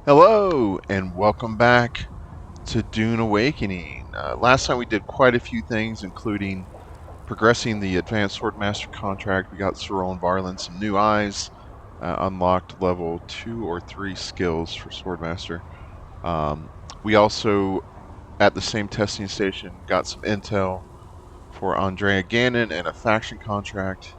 Hello, and welcome back to Dune Awakening. Last time we did quite a few things, including progressing the Advanced Swordmaster contract. We got Cyril and Varlin some new eyes, unlocked level 2 or 3 skills for Swordmaster. We also, at the same testing station, got some intel for Andrea Gannon and a faction contract.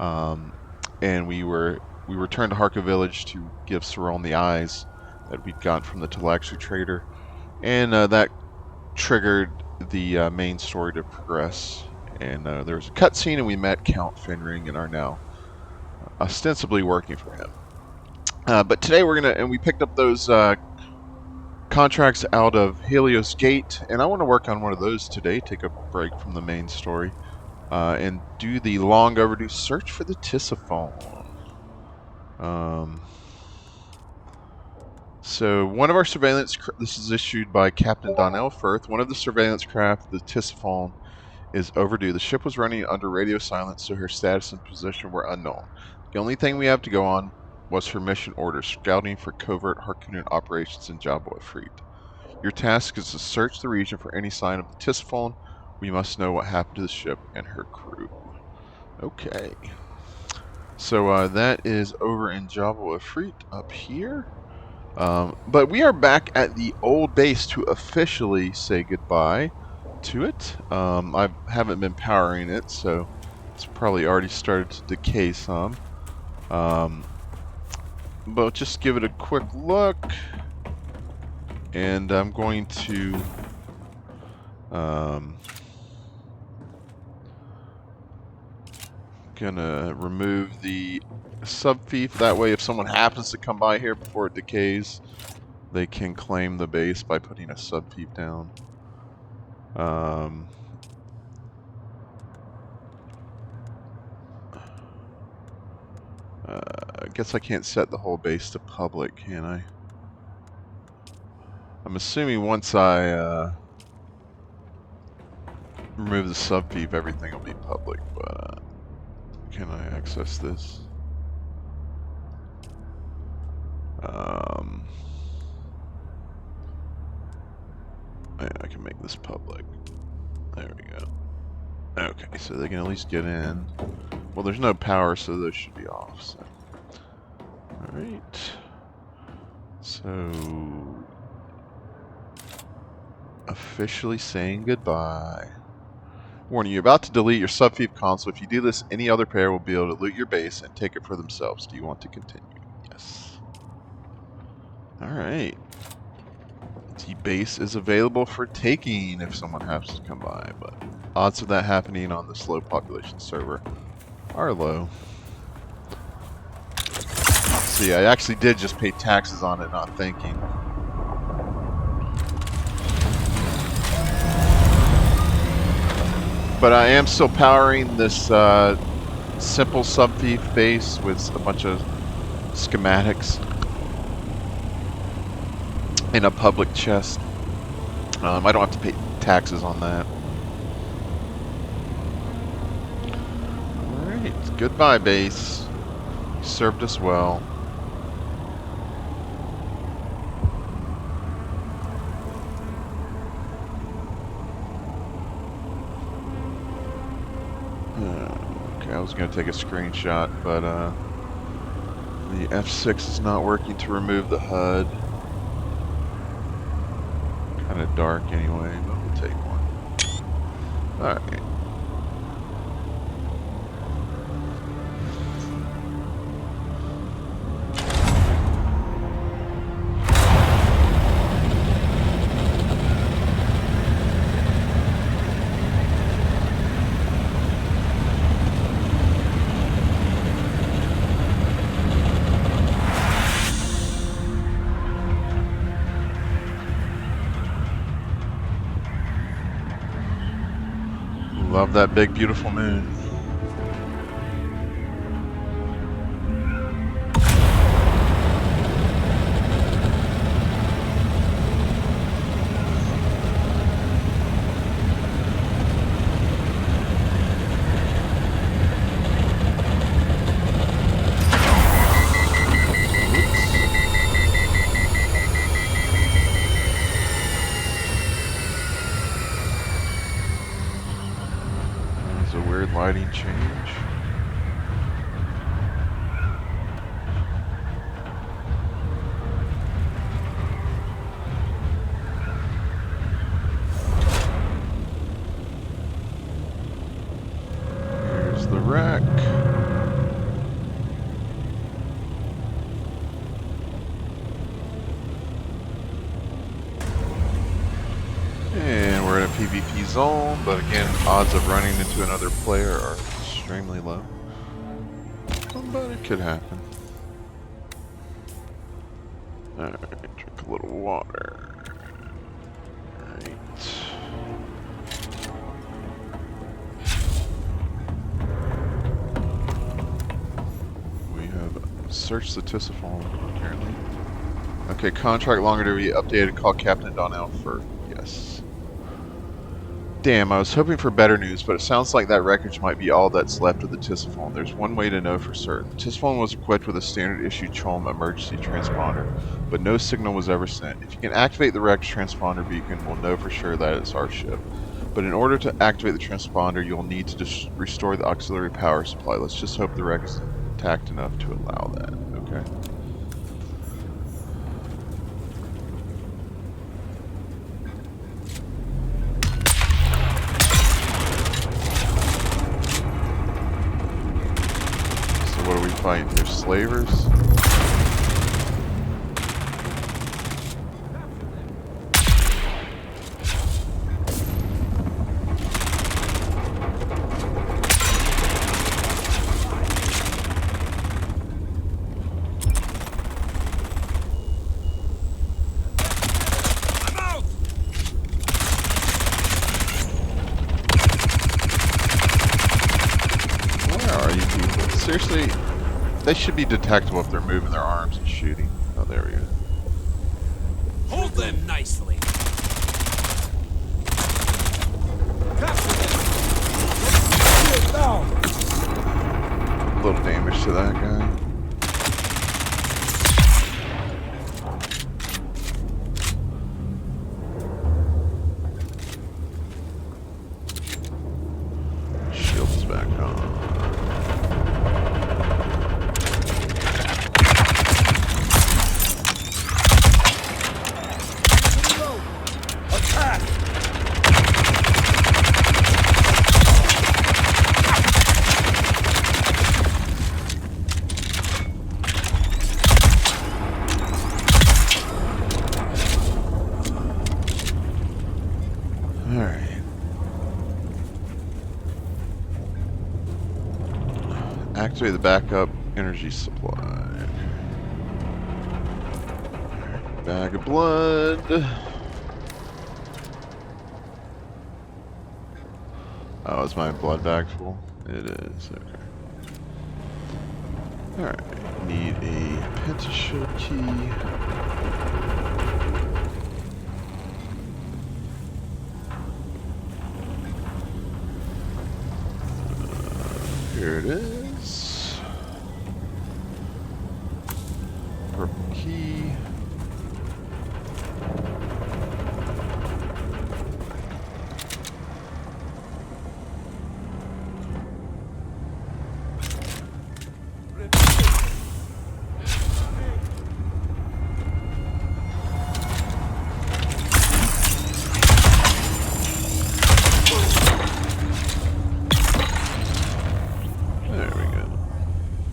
And we returned to Harka Village to give Cyril the eyes that we'd gotten from the Talaxu trader, and that triggered the main story to progress. And there was a cutscene, and we met Count Fenring and are now ostensibly working for him. But today we picked up those contracts out of Helios Gate, and I want to work on one of those today. Take a break from the main story and do the long overdue search for the Tisiphone. So one of our surveillance, this is issued by Captain Donnell Firth. One of the surveillance craft, the Tisiphone, is overdue. The ship was running under radio silence, so her status and position were unknown. The only thing we have to go on was her mission order, scouting for covert Harkonnen operations in Jabba Ifrit. Your task is to search the region for any sign of the Tisiphone. We must know what happened to the ship and her crew. Okay. So that is over in Jabba Ifrit up here. But we are back at the old base to officially say goodbye to it. I haven't been powering it, so it's probably already started to decay some. But just give it a quick look. And I'm going to remove the subfief. That way, if someone happens to come by here before it decays, they can claim the base by putting a subfief down. I guess I can't set the whole base to public, can I? I'm assuming once I remove the subfief, everything will be public, but can I access this? I can make this public. There we go. Okay, so they can at least get in. Well, there's no power, so those should be off. So. Alright. So, officially saying goodbye. Warning, you're about to delete your subfief console. If you do this, any other player will be able to loot your base and take it for themselves. Do you want to continue? Yes. Alright. The base is available for taking if someone happens to come by, but odds of that happening on this low population server are low. See, I actually did just pay taxes on it, not thinking. But I am still powering this simple subfief base with a bunch of schematics in a public chest. I don't have to pay taxes on that. Alright, goodbye base. You served us well. Okay, I was going to take a screenshot, but the F6 is not working to remove the HUD. Kind of dark anyway, but we'll take one. Alright. Love that big, beautiful moon. lighting change. Here's the wreck. And we're in a PvP zone, but again, odds of running into another player are extremely low. But it could happen. Alright, drink a little water. Alright. We have searched the Tisiphone, apparently. Okay, contract Long Overdue updated. Call Captain Donnell for... Yes. Damn, I was hoping for better news, but it sounds like that wreckage might be all that's left of the Tisiphone. There's one way to know for certain. The Tisiphone was equipped with a standard issue CHOAM emergency transponder, but no signal was ever sent. If you can activate the wrecked transponder beacon, we'll know for sure that it's our ship. But in order to activate the transponder, you'll need to restore the auxiliary power supply. Let's just hope the wreck is intact enough to allow that. Okay. What are we fighting here? Slavers? Where are you people? Seriously? They should be detectable if they're moving their arms and shooting. Oh, there we go. Hold them nicely. A little damage to that guy. Shield's back on. Alright. Activate the backup energy supply. Bag of blood. Oh, is my blood bag full? It is, okay. Alright, need a pentashield key. Here it is. Purple key.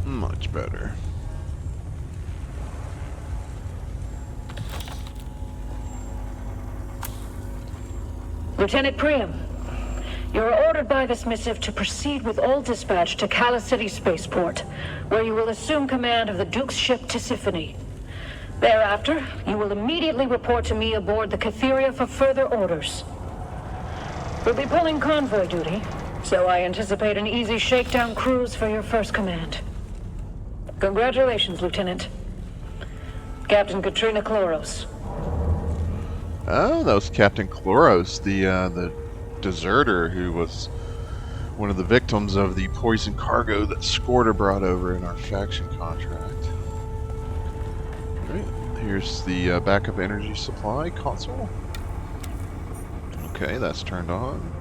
Much better. Lieutenant Priam, you are ordered by this missive to proceed with all dispatch to Cala City Spaceport, where you will assume command of the Duke's ship Tisiphone. Thereafter, you will immediately report to me aboard the Catheria for further orders. We'll be pulling convoy duty, so I anticipate an easy shakedown cruise for your first command. Congratulations, Lieutenant. Captain Katrina Chloros. Oh, that was Captain Chloros, the deserter who was one of the victims of the poison cargo that Scorta brought over in our faction contract. Alright, here's the backup energy supply console. Okay, that's turned on.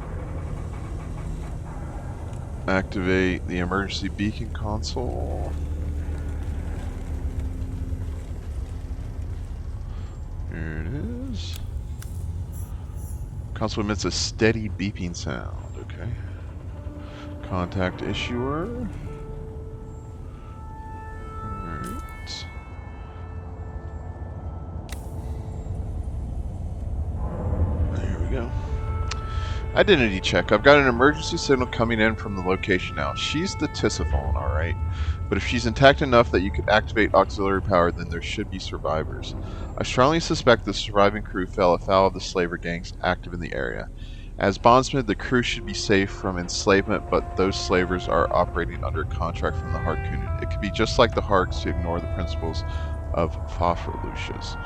activate the emergency beacon console. Here it is. Console emits a steady beeping sound. Okay. Contact issuer. Alright. There we go. Identity check. I've got an emergency signal coming in from the location now. She's the Tisiphone, alright. But if she's intact enough that you could activate auxiliary power, then there should be survivors. I strongly suspect the surviving crew fell afoul of the slaver gangs active in the area. As bondsmen, the crew should be safe from enslavement, but those slavers are operating under a contract from the Harkonnen. It could be just like the Harks to ignore the principles of Lucius.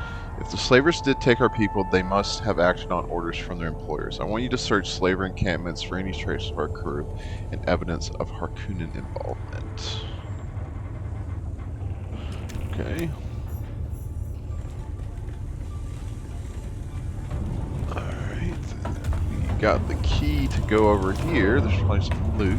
If the slavers did take our people, they must have acted on orders from their employers. I want you to search slaver encampments for any trace of our crew and evidence of Harkonnen involvement. Okay. Alright. We got the key to go over here. There's probably some loot.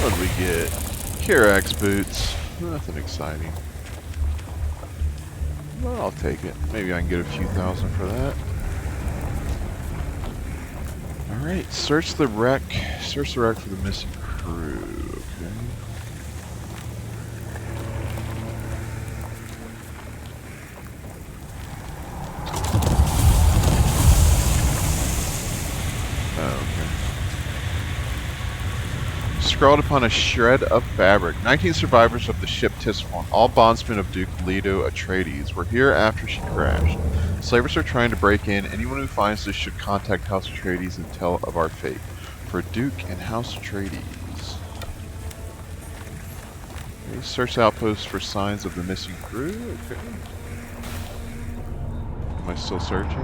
What did we get? Kirax boots. Nothing exciting. Well, I'll take it. Maybe I can get a few thousand for that. Alright, search the wreck. Search the wreck for the missing crew. Okay. Scrawled upon a shred of fabric. 19 survivors of the ship Tisiphone, all bondsmen of Duke Leto Atreides, were here after she crashed. Slavers are trying to break in. Anyone who finds this should contact House Atreides and tell of our fate. For Duke and House Atreides. Okay, search outposts for signs of the missing crew. Okay. Am I still searching?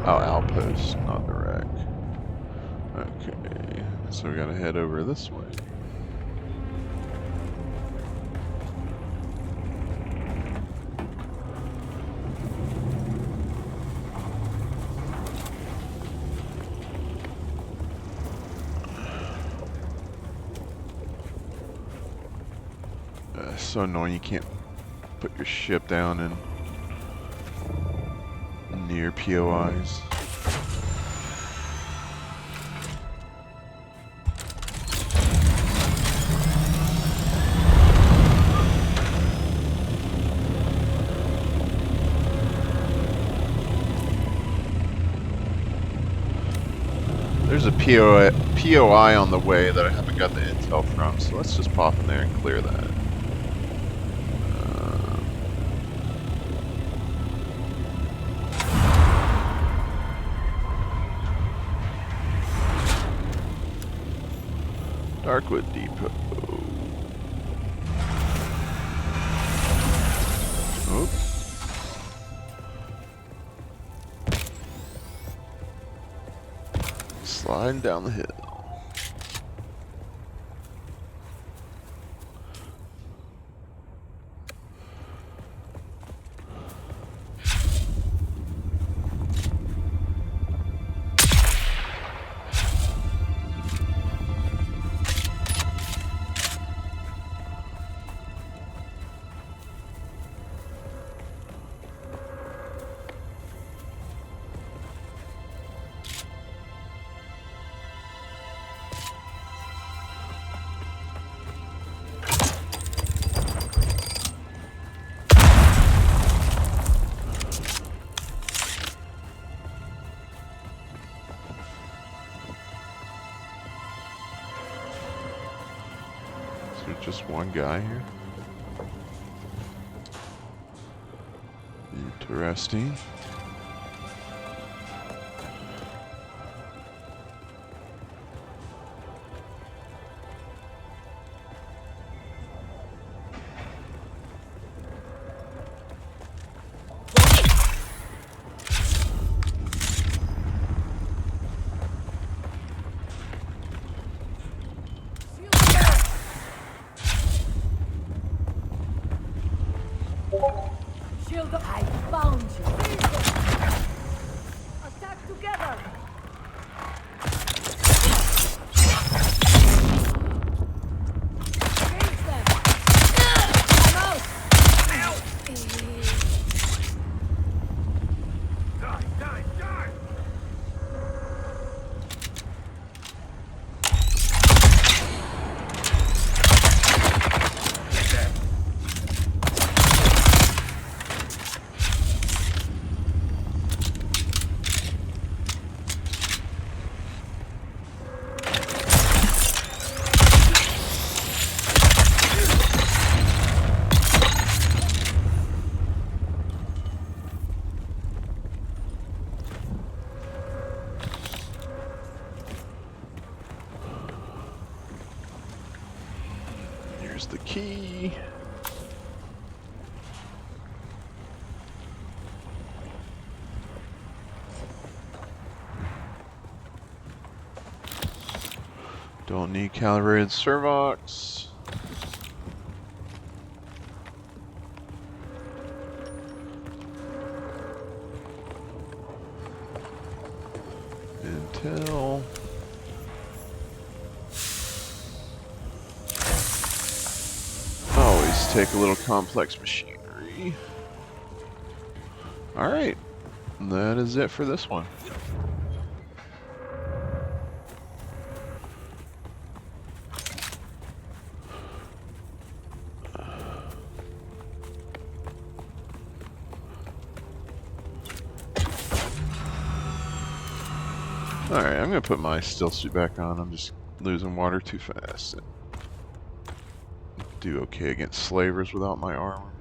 Oh, outpost, not the wreck. Okay, so we gotta head over this way. So annoying you can't put your ship down in near POIs. There's a POI on the way that I haven't got the intel from, so let's just pop in there and clear that. Darkwood Depot. Oh. Sliding down the hill. Is there just one guy here? Interesting. Shield up. I found you. Attack together. Engage them. I'm out. Die, die, die! Get them! Here's the key. Don't need calibrated servox. Intel. Always take a little complex machinery. Alright, that is it for this one. Alright, I'm gonna put my still suit back on. I'm just losing water too fast. Do okay against slavers without my armor.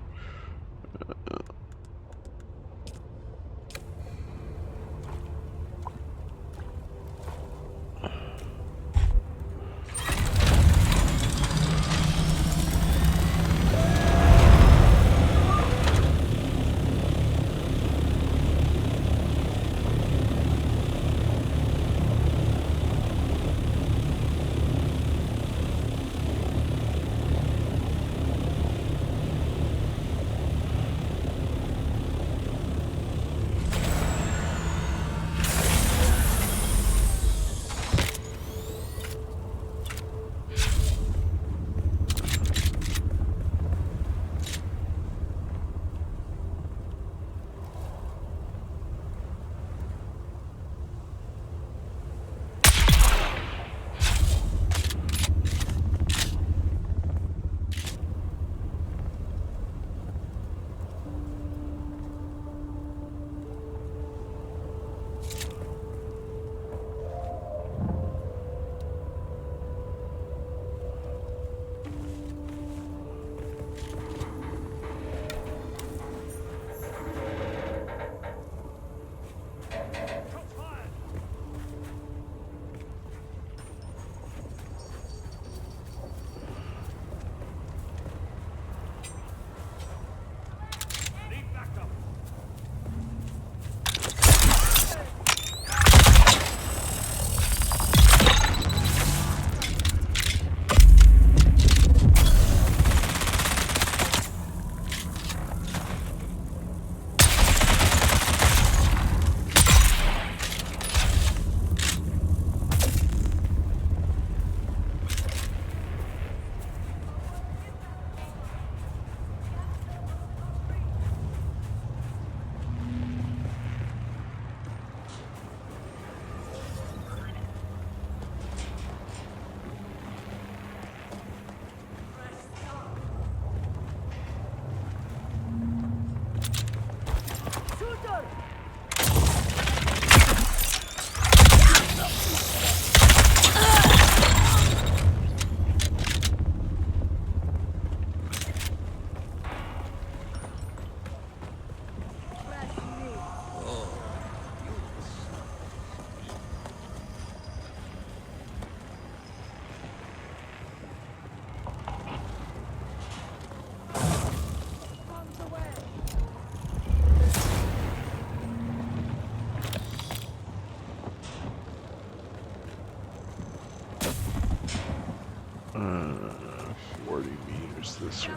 40 meters this way.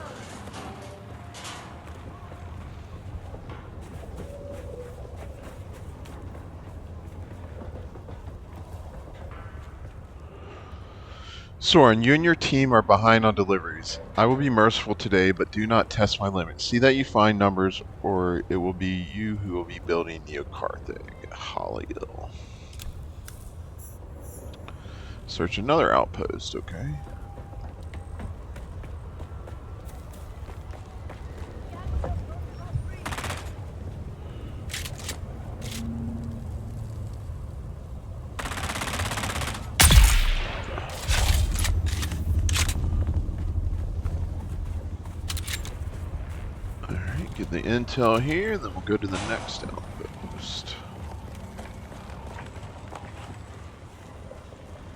Soren, you and your team are behind on deliveries. I will be merciful today, but do not test my limits. See that you find numbers, or it will be you who will be building Neocarthage. Hollyhill. Search another outpost, okay. Alright, get the intel here, then we'll go to the next outpost.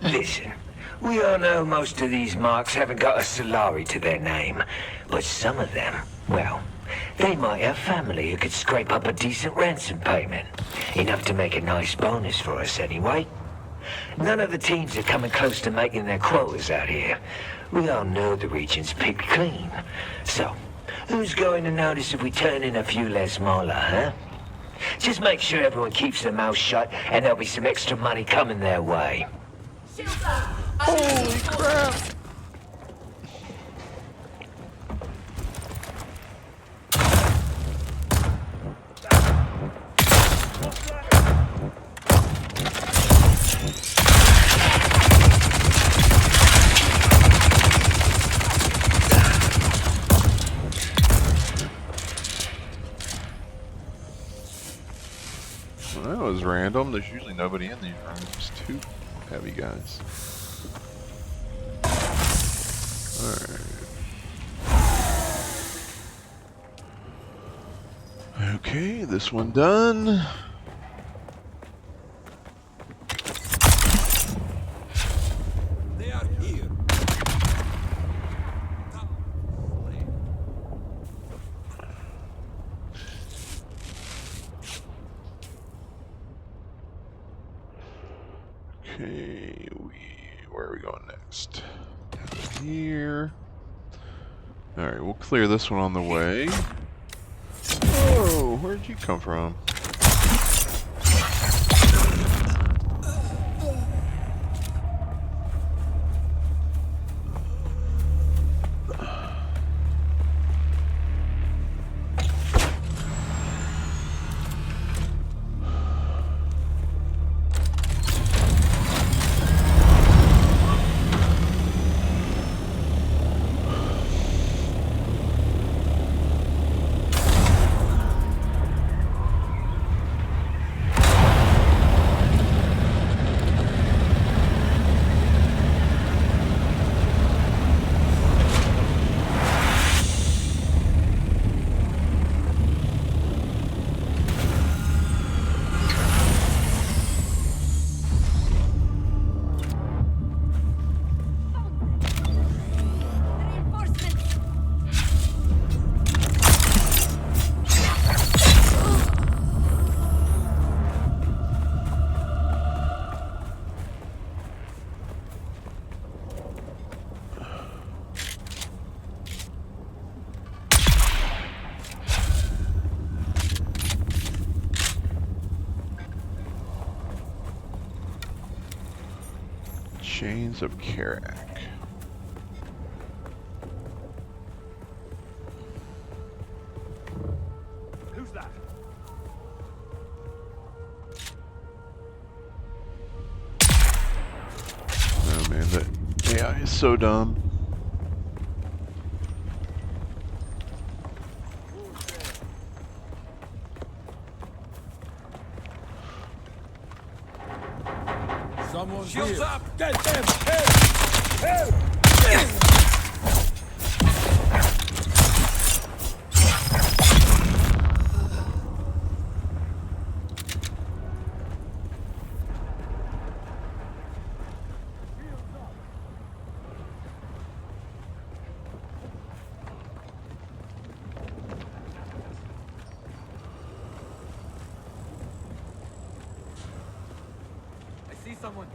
Listen, we all know most of these marks haven't got a Solari to their name, but some of them, well, they might have family who could scrape up a decent ransom payment. Enough to make a nice bonus for us anyway. None of the teams are coming close to making their quotas out here. We all know the region's picked clean. So, who's going to notice if we turn in a few less mola, huh? Just make sure everyone keeps their mouth shut and there'll be some extra money coming their way. Holy crap! Well, that was random. There's usually nobody in these rooms. Two heavy guys. Alright. Okay, this one done. They are here. Okay, where are we going next? Down here. Alright, we'll clear this one on the way. Whoa, where'd you come from? Chains of Karak. Who's that? Oh man, that AI is so dumb. Someone's Shields here. Up! Get them! Help! Help! I see someone.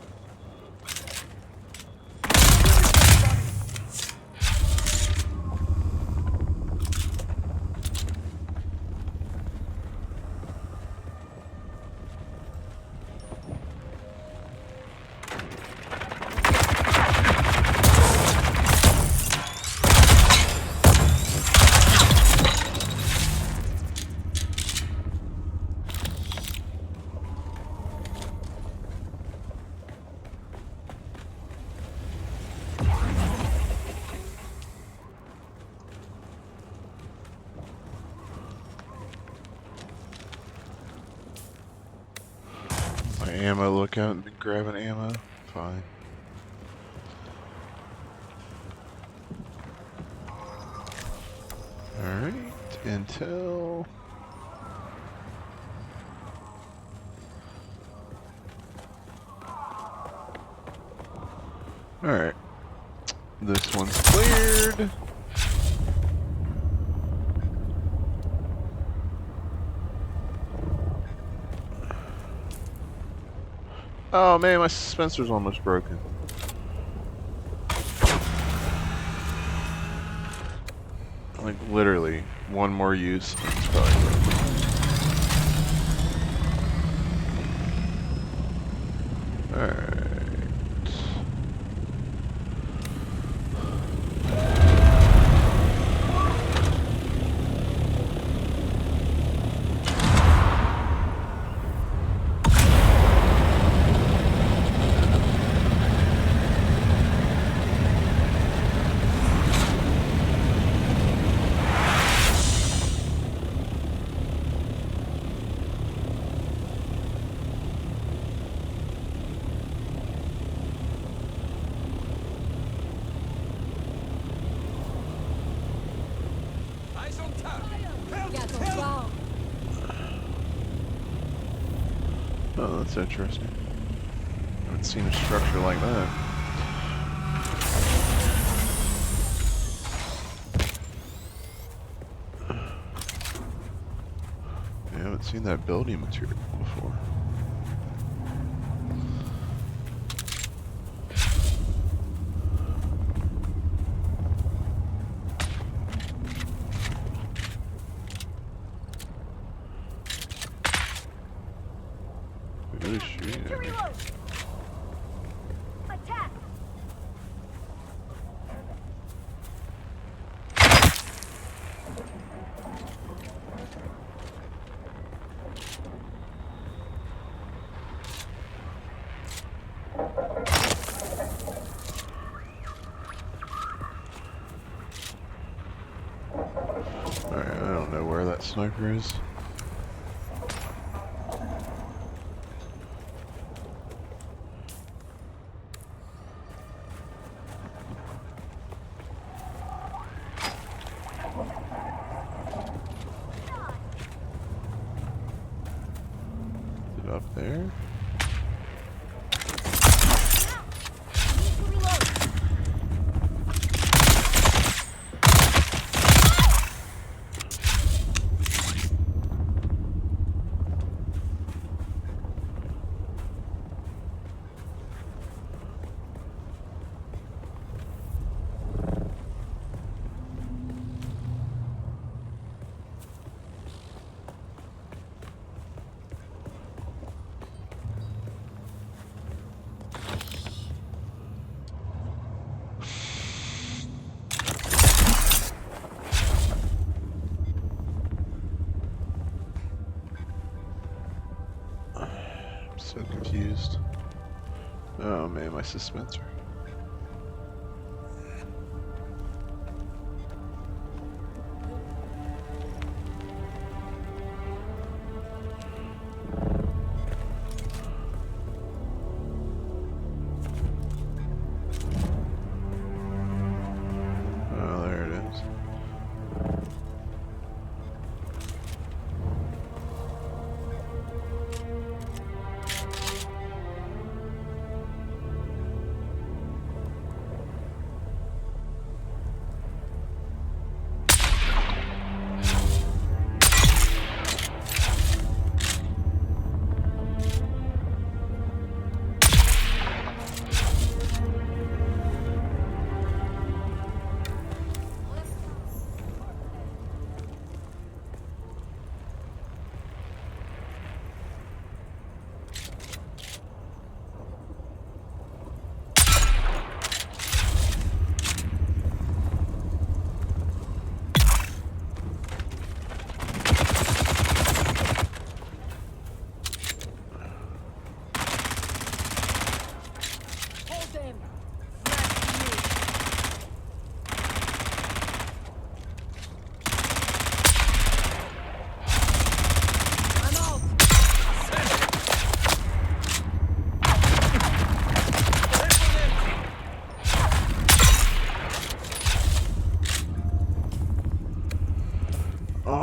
ammo lookout and been grabbing ammo. Fine. Alright, intel. Alright. This one's cleared. Oh man, my suspensor's almost broken. Like literally, one more use and it's probably broken. Alright. Oh, that's interesting. I haven't seen a structure like that. I haven't seen that building material before. Who's shooting at me? Attack! Alright, I don't know where that sniper is. Is it up there? So confused. Oh man, my suspenser. Oh, there it is.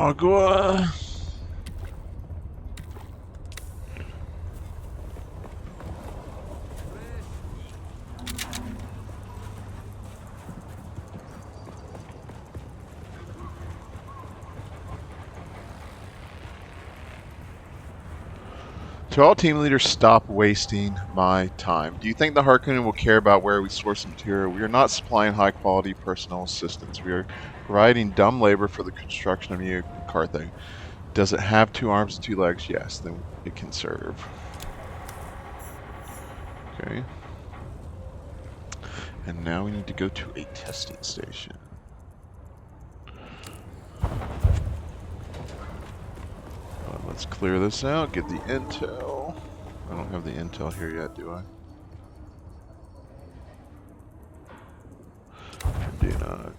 Agua. To all team leaders, stop wasting my time. Do you think the Harkonnen will care about where we source the material? We are not supplying high-quality personal assistance. We are providing dumb labor for the construction of New Carthage. Does it have 2 arms and 2 legs? Yes, then it can serve. Okay. And now we need to go to a testing station. Let's clear this out, get the intel. I don't have the intel here yet, do I? I do not.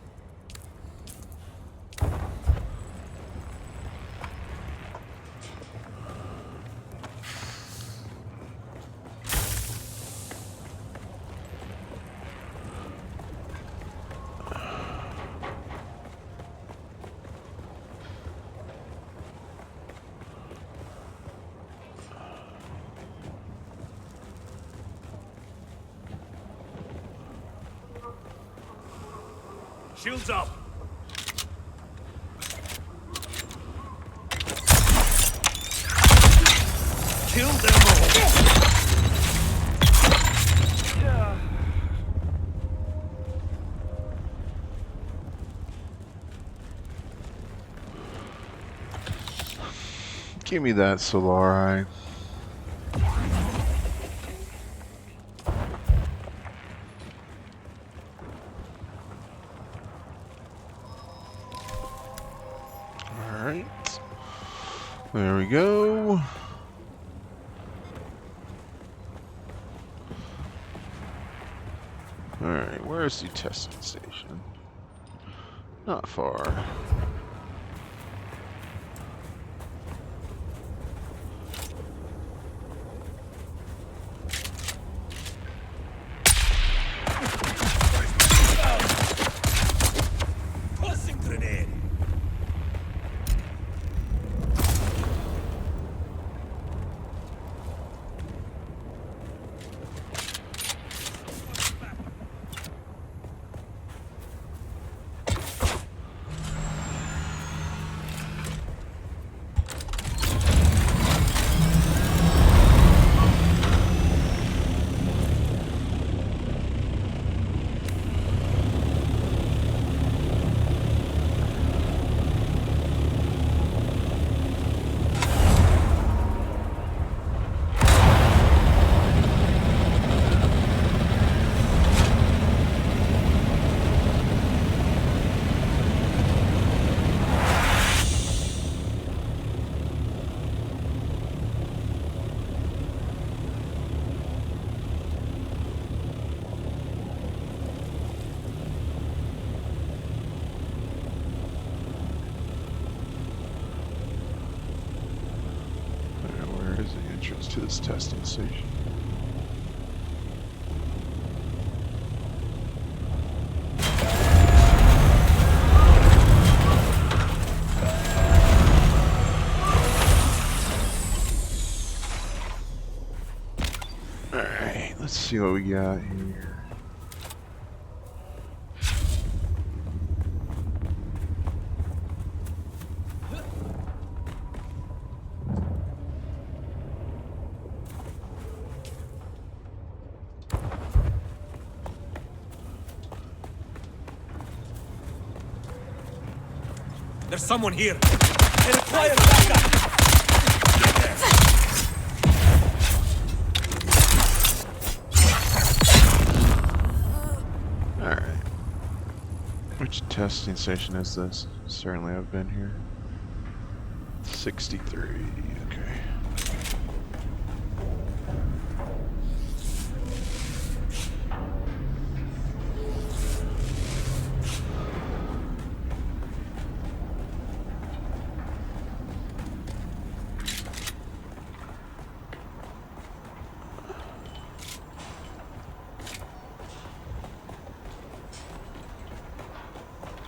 Shields up! Kill them all! Give me that, Solari. Alright. There we go. Alright, where's the testing station? Not far. Tossing grenade! To this testing station. Alright, let's see what we got here. There's someone here! They require backup! Alright. Which testing station is this? Certainly I've been here. 63, okay.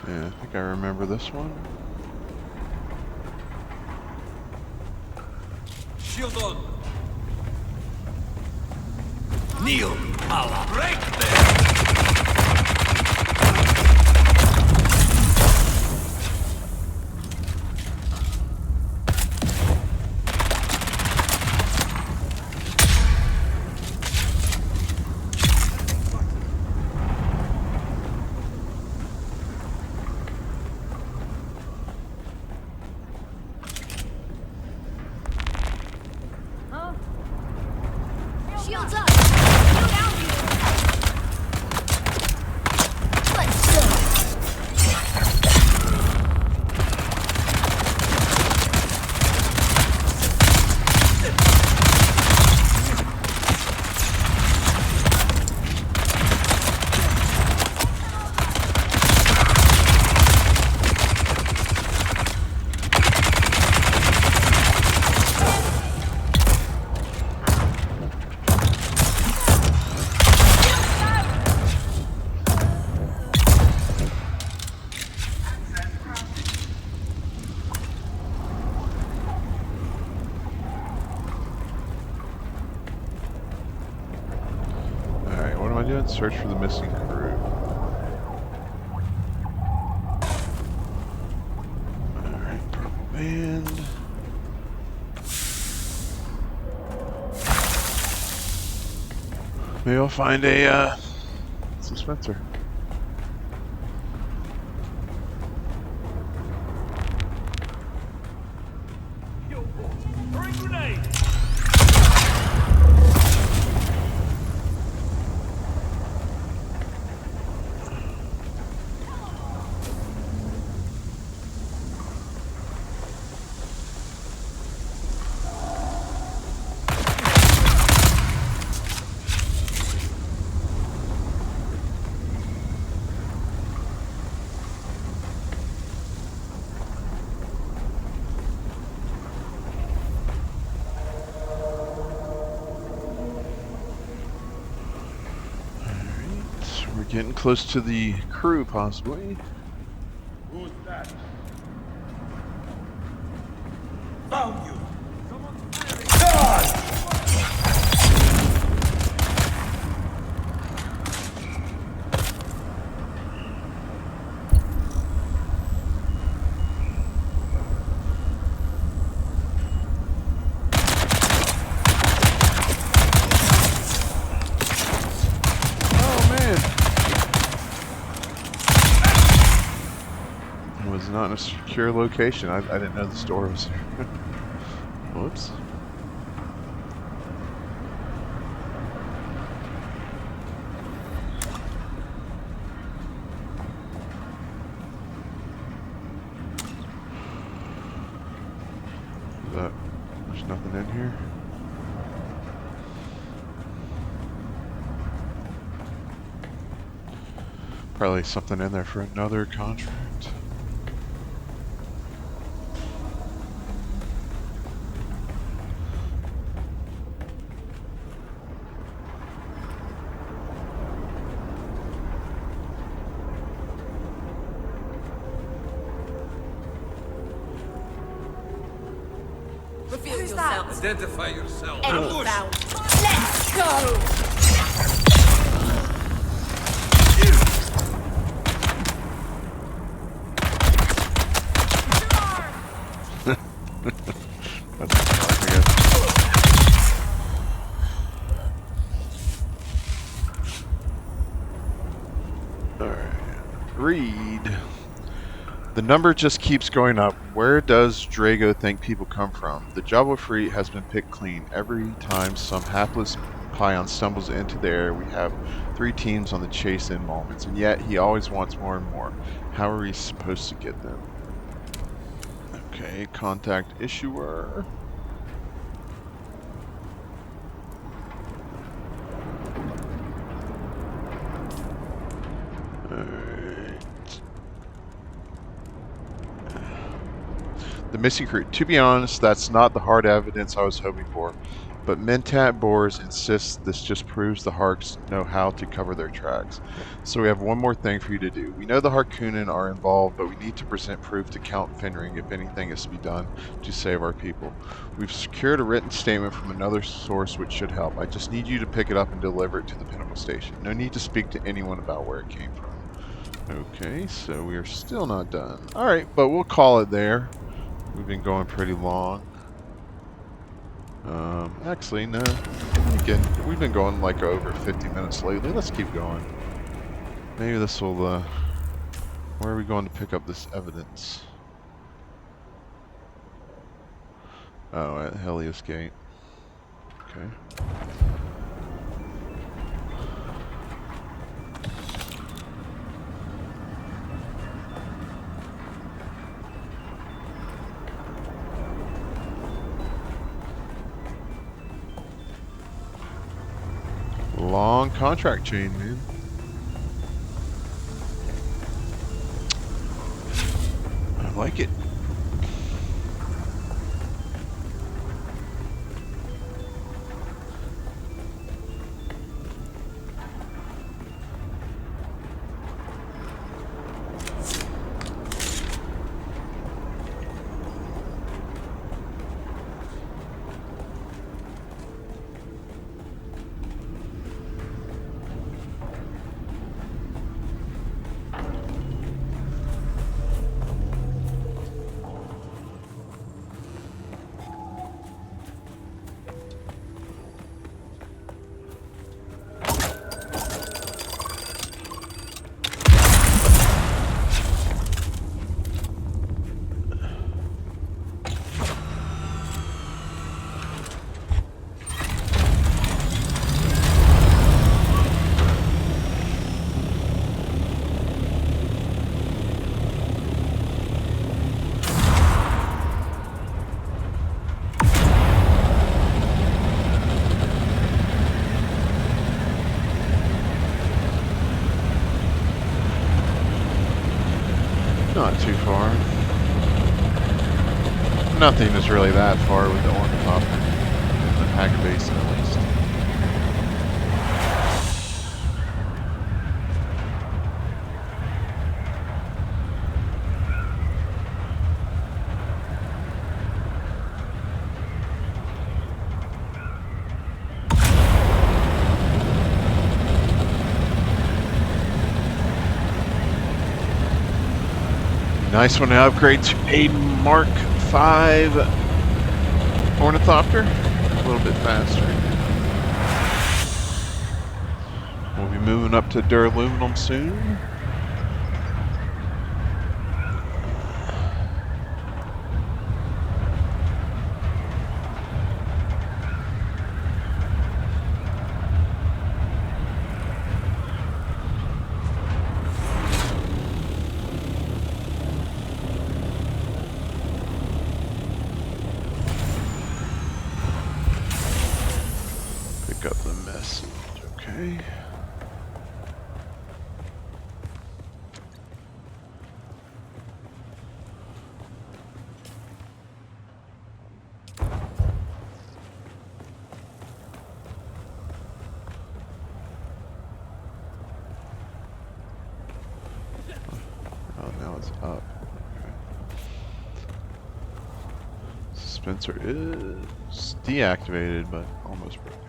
Yeah, I think I remember this one. Shield on. Kneel, Allah. Break them. Shields up! Get down here! Let's go! Search for the missing crew. Alright, purple band. Maybe I'll find a dispenser. Throwing grenade. We're getting close to the crew, possibly. Who's that? Found you. Someone's firing. Not in a secure location. I didn't know the store was here. Whoops. There's nothing in here. Probably something in there for another contract. Reveal yourself. Identify yourself. Enemy found. Let's go! Alright. Read. The number just keeps going up. Where does Drago think people come from? The Jabba fleet has been picked clean. Every time some hapless pion stumbles into the air, we have 3 teams on the chase in moments, and yet he always wants more and more. How are we supposed to get them? Okay, contact issuer. The missing crew. To be honest, that's not the hard evidence I was hoping for. but Mentat Boars insists this just proves the Harks know how to cover their tracks. So we have one more thing for you to do. We know the Harkonnen are involved, but we need to present proof to Count Fenring if anything is to be done to save our people. We've secured a written statement from another source which should help. I just need you to pick it up and deliver it to the Pinnacle Station. No need to speak to anyone about where it came from. Okay, so we are still not done. Alright, but we'll call it there. We've been going pretty long. Actually, no. Again, we've been going like over 50 minutes lately. Let's keep going. Maybe this will, where are we going to pick up this evidence? Oh, at Helios Gate. Okay. Long contract chain, man. I like it. Not too far. Nothing is really that far with the ornithopter. The Hacker Basin, at least. Nice one to upgrade to a Mark V ornithopter. A little bit faster. We'll be moving up to duraluminum soon. Pick up the message, okay. Oh, now it's up. Okay. Dispenser is deactivated, but almost broken.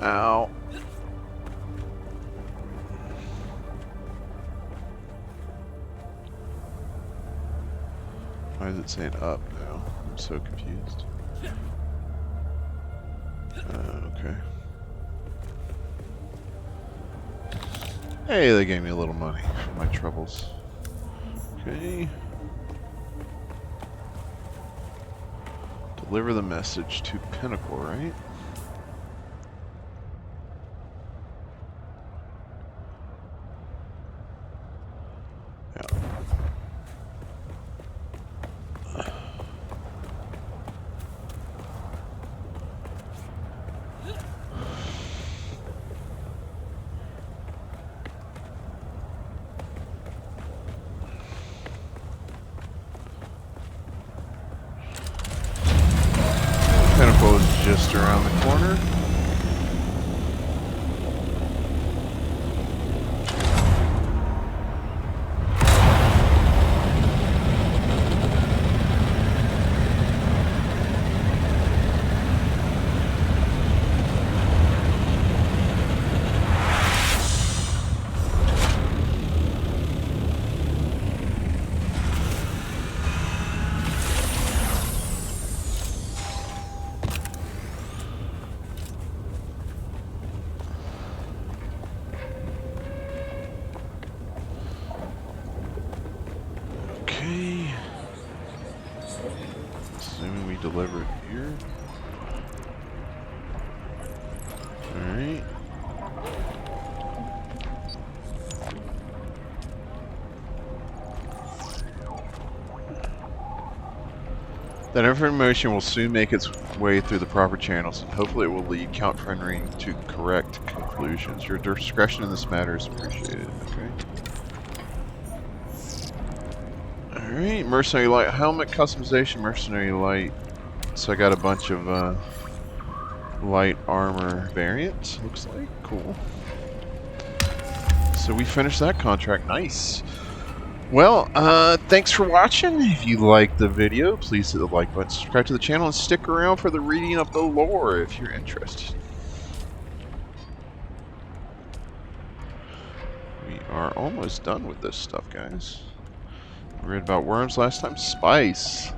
Ow. Why is it saying up now? I'm so confused. Okay. Hey, they gave me a little money for my troubles. Okay. Deliver the message to Pinnacle, right? Alright. That information will soon make its way through the proper channels, and hopefully it will lead Count Fenring to correct conclusions. Your discretion in this matter is appreciated. Okay. Alright, Mercenary Light. Helmet customization, Mercenary Light. So I got a bunch of light armor variants, looks like. Cool. So we finished that contract. Nice. Well, thanks for watching. If you liked the video, please hit the like button, subscribe to the channel, and stick around for the reading of the lore if you're interested. We are almost done with this stuff, guys. We read about worms last time. Spice.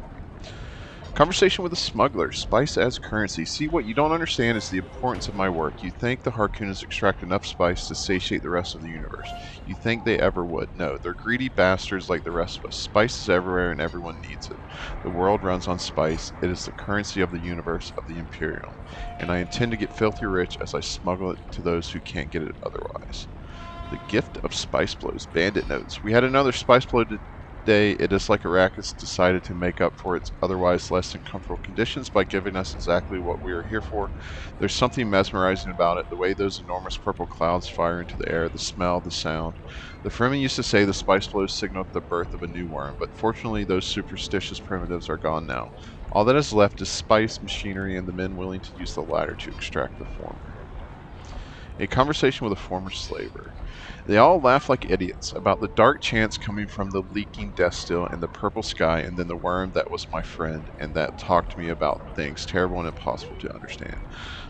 Conversation with a smuggler. Spice as currency. See, what you don't understand is the importance of my work. You think the Harkoonans extract enough spice to satiate the rest of the universe. You think they ever would. No, they're greedy bastards like the rest of us. Spice is everywhere and everyone needs it. The world runs on spice. It is the currency of the universe, of the Imperium. And I intend to get filthy rich as I smuggle it to those who can't get it otherwise. The gift of spice blows. Bandit notes. We had another spice blow today. It is like Arrakis decided to make up for its otherwise less than comfortable conditions by giving us exactly what we are here for. There's something mesmerizing about it, the way those enormous purple clouds fire into the air, the smell, the sound. The Fremen used to say the spice blows signaled the birth of a new worm, but fortunately those superstitious primitives are gone now. All that is left is spice, machinery, and the men willing to use the latter to extract the former. A conversation with a former slaver. They all laugh like idiots about the dark chants coming from the leaking death still and the purple sky, and then the worm that was my friend and that talked to me about things terrible and impossible to understand.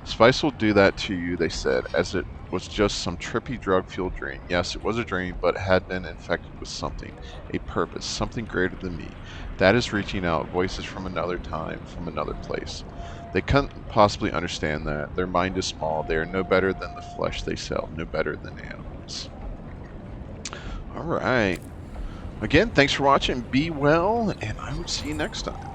Spice will do that to you, they said, as it was just some trippy drug-fueled dream. Yes, it was a dream, but it had been infected with something, a purpose, something greater than me. That is reaching out, voices from another time, from another place. They couldn't possibly understand that. Their mind is small. They are no better than the flesh they sell, no better than animals. Alright. Again, thanks for watching. Be well, and I will see you next time.